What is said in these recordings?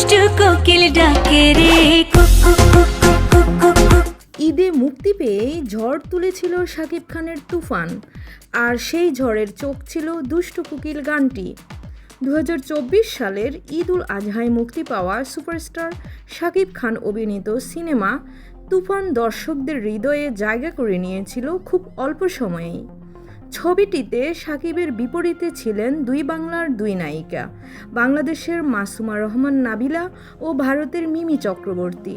দুষ্টু কোকিল ডাকে রে কুকু কুকু কুকু কুকু। ঈদে মুক্তি পেয়েই ঝড় তুলেছিল শাকিব খানের তুফান, আর সেই ঝড়ের চোখ ছিল দুষ্টু কোকিল গানটি। 2024 সালের ঈদ উল আজহায় মুক্তি পাওয়া সুপারস্টার শাকিব খান অভিনীত সিনেমা তুফান দর্শকদের হৃদয়ে জায়গা করে নিয়েছিল খুব অল্প সময়েই। ছবিটিতে শাকিবের বিপরীতে ছিলেন দুই বাংলার দুই নায়িকা, বাংলাদেশের মাসুমা রহমান নাবিলা ও ভারতের মিমি চক্রবর্তী।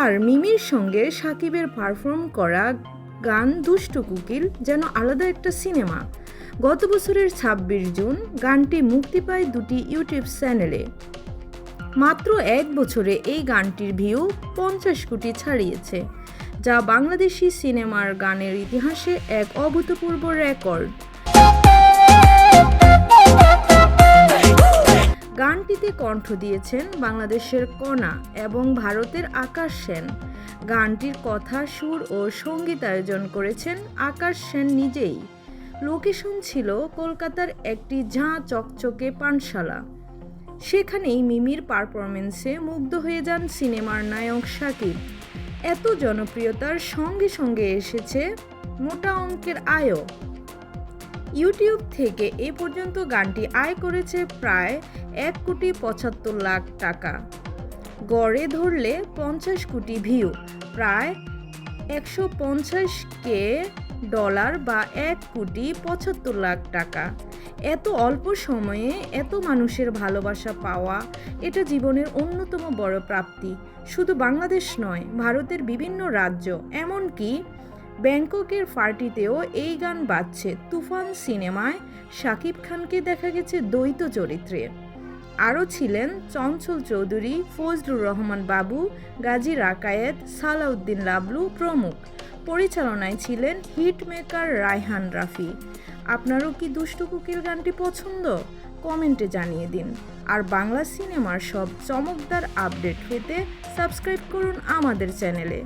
আর মিমির সঙ্গে শাকিবের পারফর্ম করা গান দুষ্টু কোকিল যেন আলাদা একটা সিনেমা। গত বছরের 26 জুন গানটি মুক্তি পায় দুটি ইউটিউব চ্যানেলে। মাত্র এক বছরে এই গানটির ভিউ 50 কোটি ছাড়িয়েছে, যা বাংলাদেশি সিনেমার গানের ইতিহাসে এক অভূতপূর্ব রেকর্ড। গানটিতে কণ্ঠ দিয়েছেন বাংলাদেশের কণা এবং ভারতের আকাশ সেন। গানটির কথা, সুর ও সঙ্গীতায়োজন করেছেন আকাশ সেন নিজেই। লোকেশন ছিল কলকাতার একটি ঝাঁ চকচকে পানশালা। সেখানেই মিমির পারফরমেন্সে মুগ্ধ হয়ে যান সিনেমার নায়ক শাকিব। এত জনপ্রিয়তার সঙ্গে সঙ্গে এসেছে মোটা অঙ্কের আয়ও। ইউটিউব থেকে এ পর্যন্ত গানটি আয় করেছে প্রায় 1,75,00,000 টাকা। গড়ে ধরলে 50 কোটি ভিউ, প্রায় $150,000 বা 1,75,00,000 টাকা। এত অল্প সময়ে এত মানুষের ভালোবাসা পাওয়া এটা জীবনের অন্যতম বড় প্রাপ্তি। শুধু বাংলাদেশ নয়, ভারতের বিভিন্ন রাজ্য, এমনকি ব্যাংককের পার্টিতেও এই গান বাজছে। তুফান সিনেমায় শাকিব খানকে দেখা গেছে দ্বৈত চরিত্রে। আরও ছিলেন চঞ্চল চৌধুরী, ফজলুর রহমান বাবু, গাজী রাকায়েত, সালাউদ্দিন লাবলু প্রমুখ। পরিচালনায় ছিলেন হিট মেকার রায়হান রাফি। আপনারও কি দুষ্টু কোকিল গানটি পছন্দ? কমেন্টে জানিয়ে দিন। আর বাংলা সিনেমার সব চমকদার আপডেট পেতে সাবস্ক্রাইব করুন আমাদের চ্যানেলে।